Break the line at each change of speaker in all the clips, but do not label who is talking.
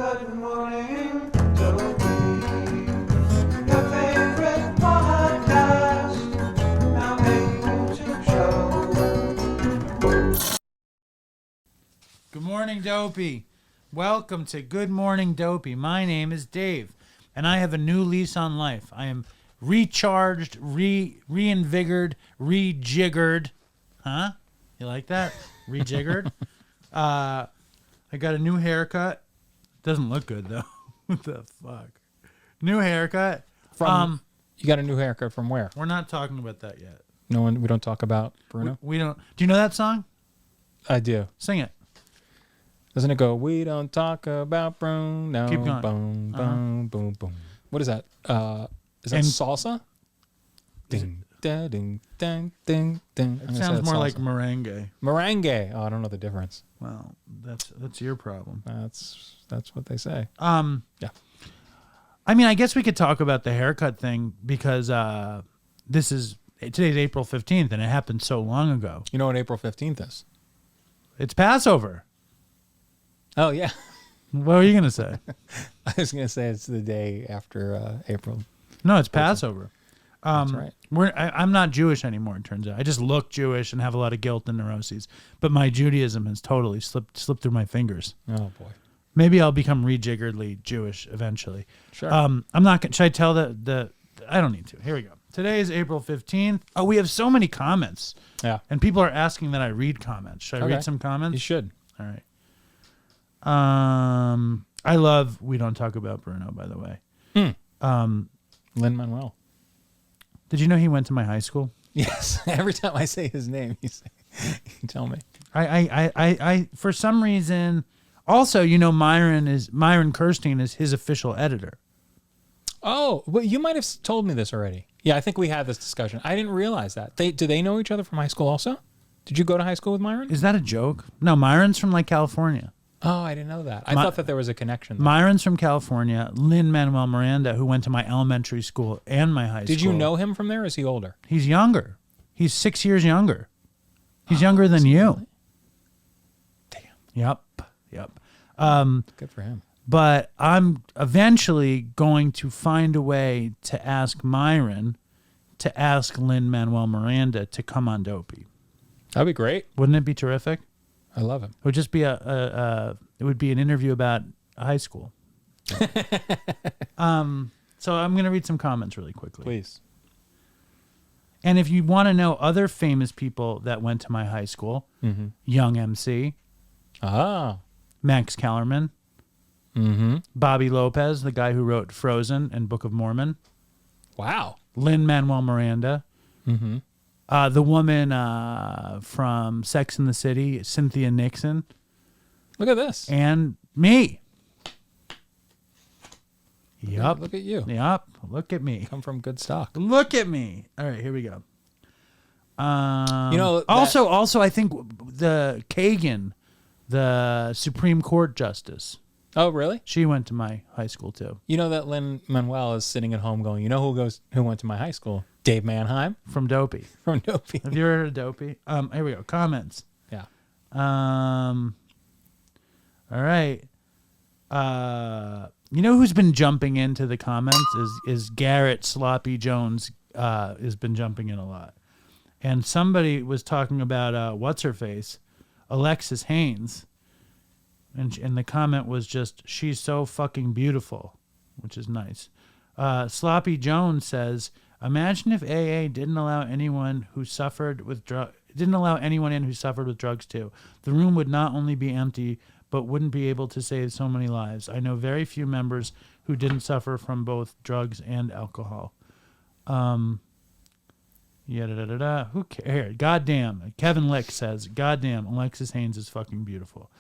Good morning, Dopey. Your favorite podcast. Now a YouTube show.
Good morning, Dopey. Welcome to Good Morning, Dopey. My name is Dave, and I have a new lease on life. I am recharged, reinvigorated, rejiggered. Huh? You like that? Rejiggered? I got a new haircut. Doesn't look good, though. What the fuck? New haircut.
You got a new haircut from where?
We're not talking about that yet.
No one. We don't talk about Bruno.
We don't. Do you know that song?
I do.
Sing it.
Doesn't it go? We don't talk about Bruno.
Keep going.
Boom, boom, boom, boom. What is that? Is that salsa? Ding, da, ding, ding, ding, ding.
It sounds more like merengue.
Merengue. Oh, I don't know the difference.
Well, that's your problem.
That's what they say.
Yeah. I mean, I guess we could talk about the haircut thing because today's April 15th and it happened so long ago.
You know what April 15th is?
It's Passover.
Oh, yeah.
What were you going to say?
I was going to say it's the day after April.
No, it's Passover.
That's right.
I'm not Jewish anymore, it turns out. I just look Jewish and have a lot of guilt and neuroses. But my Judaism has totally slipped through my fingers.
Oh, boy.
Maybe I'll become rejiggeredly Jewish eventually.
Sure.
I'm not going to. Should I tell the I don't need to. Here we go. Today is April 15th. Oh, we have so many comments.
Yeah.
And people are asking that I read comments. Should I read some comments?
You should.
All right. I love We Don't Talk About Bruno, by the way.
Lin-Manuel.
Did you know he went to my high school?
Yes. Every time I say his name, you tell me.
I for some reason, also, you know, Myron Kirstein is his official editor.
Oh, well, you might have told me this already. Yeah, I think we had this discussion. I didn't realize that. Do they know each other from high school also? Did you go to high school with Myron?
Is that a joke? No, Myron's from like California.
Oh, I didn't know that. I thought that there was a connection there.
Myron's from California. Lin-Manuel Miranda, who went to my elementary school and my high school.
Did you know him from there, or is he older?
He's younger. He's 6 years younger. He's younger than you.
Really?
Damn. Yep.
Good for him.
But I'm eventually going to find a way to ask Myron to ask Lin-Manuel Miranda to come on Dopey.
That'd be great.
Wouldn't it be terrific?
I love him.
It would just be it would be an interview about high school. So I'm going to read some comments really quickly.
Please.
And if you want to know other famous people that went to my high school, Young MC, Max Kellerman, Bobby Lopez, the guy who wrote Frozen and Book of Mormon.
Wow.
Lin-Manuel Miranda. The woman from Sex and the City, Cynthia Nixon.
Look at this.
And me. Yup.
Look at you.
Yup. Look at me.
Come from good stock.
Look at me. All right, here we go.
You know,
also, I think the Kagan, the Supreme Court Justice.
Oh, really?
She went to my high school too.
You know that Lin-Manuel is sitting at home going, you know who went to my high school? Dave Mannheim.
From Dopey.
From Dopey.
Have you ever heard of Dopey? Here we go. Comments.
Yeah.
All right. You know who's been jumping into the comments is Garrett Sloppy Jones. Has been jumping in a lot, and somebody was talking about what's her face, Alexis Haynes, and the comment was just she's so fucking beautiful, which is nice. Sloppy Jones says, imagine if AA didn't allow anyone who suffered with didn't allow anyone in who suffered with drugs too. The room would not only be empty, but wouldn't be able to save so many lives. I know very few members who didn't suffer from both drugs and alcohol. Who cares? Goddamn. Kevin Lick says, goddamn, Alexis Haynes is fucking beautiful.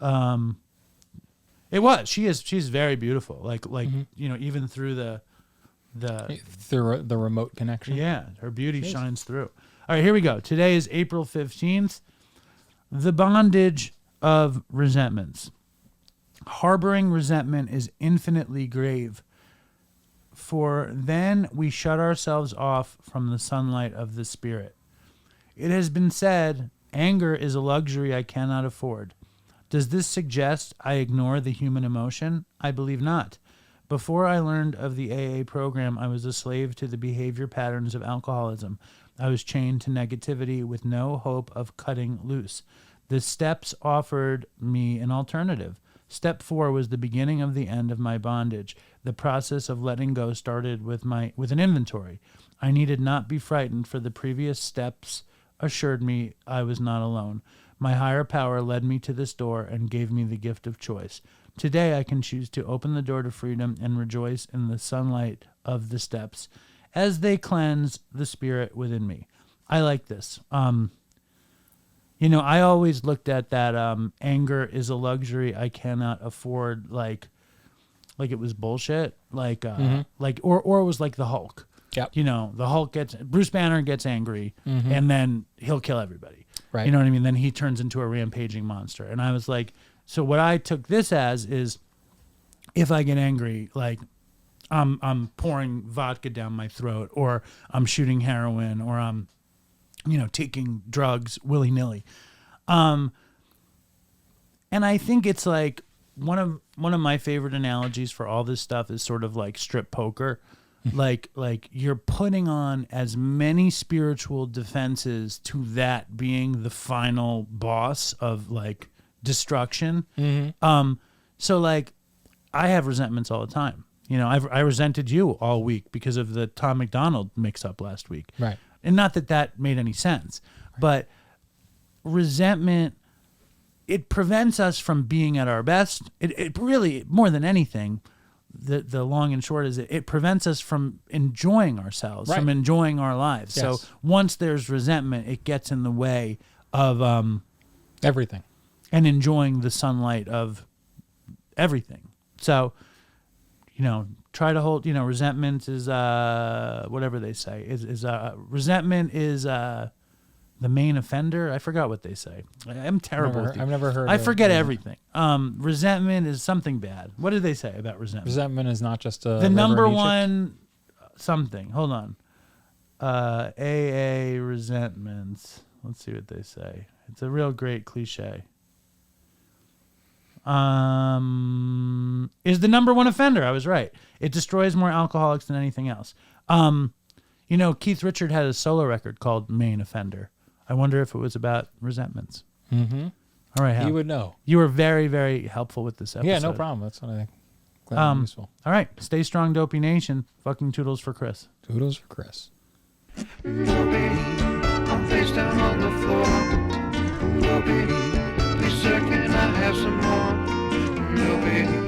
It was. She's very beautiful. Like you know, even through the
remote connection.
Yeah, her beauty shines through. All right, here we go. Today is April 15th. The bondage of resentments. Harboring resentment is infinitely grave, for then we shut ourselves off from the sunlight of the spirit. It has been said, anger is a luxury I cannot afford. Does this suggest I ignore the human emotion? I believe not. Before I learned of the AA program, I was a slave to the behavior patterns of alcoholism. I was chained to negativity with no hope of cutting loose. The steps offered me an alternative. Step 4 was the beginning of the end of my bondage. The process of letting go started with an inventory. I needed not be frightened, for the previous steps assured me I was not alone. My higher power led me to this door and gave me the gift of choice. Today I can choose to open the door to freedom and rejoice in the sunlight of the steps as they cleanse the spirit within me. I like this. I always looked at that anger is a luxury I cannot afford, like it was bullshit, or it was like the Hulk.
Yep.
The Hulk Bruce Banner gets angry and then he'll kill everybody.
Right.
You know what I mean? Then he turns into a rampaging monster. And I was like, so what I took this as is, if I get angry, like I'm pouring vodka down my throat, or I'm shooting heroin, or I'm, taking drugs willy-nilly. And I think it's like one of my favorite analogies for all this stuff is sort of like strip poker. like you're putting on as many spiritual defenses to that being the final boss of like destruction. So like I have resentments all the time. I resented you all week because of the Tom McDonald mix-up last week.
Right.
And not that made any sense, but resentment, it prevents us from being at our best. It really, more than anything, the long and short is it prevents us from enjoying ourselves,
right.
from enjoying our lives.
Yes.
So once there's resentment, it gets in the way of
everything
and enjoying the sunlight of everything. So, try to hold, resentment is whatever they say is resentment is the main offender. I forgot what they say. I'm terrible.
I've never heard.
I forget everything. Resentment is something bad. What did they say about resentment?
Resentment is not just
the number one something. Hold on. AA resentments. Let's see what they say. It's a real great cliche. Is the number one offender. I was right. It destroys more alcoholics than anything else. Keith Richard had a solo record called Main Offender. I wonder if it was about resentments.
Mm-hmm.
All right, Hal.
You would know.
You were very, very helpful with this episode.
Yeah, no problem. That's what I think. Glad useful.
All right. Stay strong, Dopey Nation. Fucking toodles for Chris.
Toodles for Chris.
Dopey, I'm face down on the floor. Dopey, please sir, can I have some more? Dopey.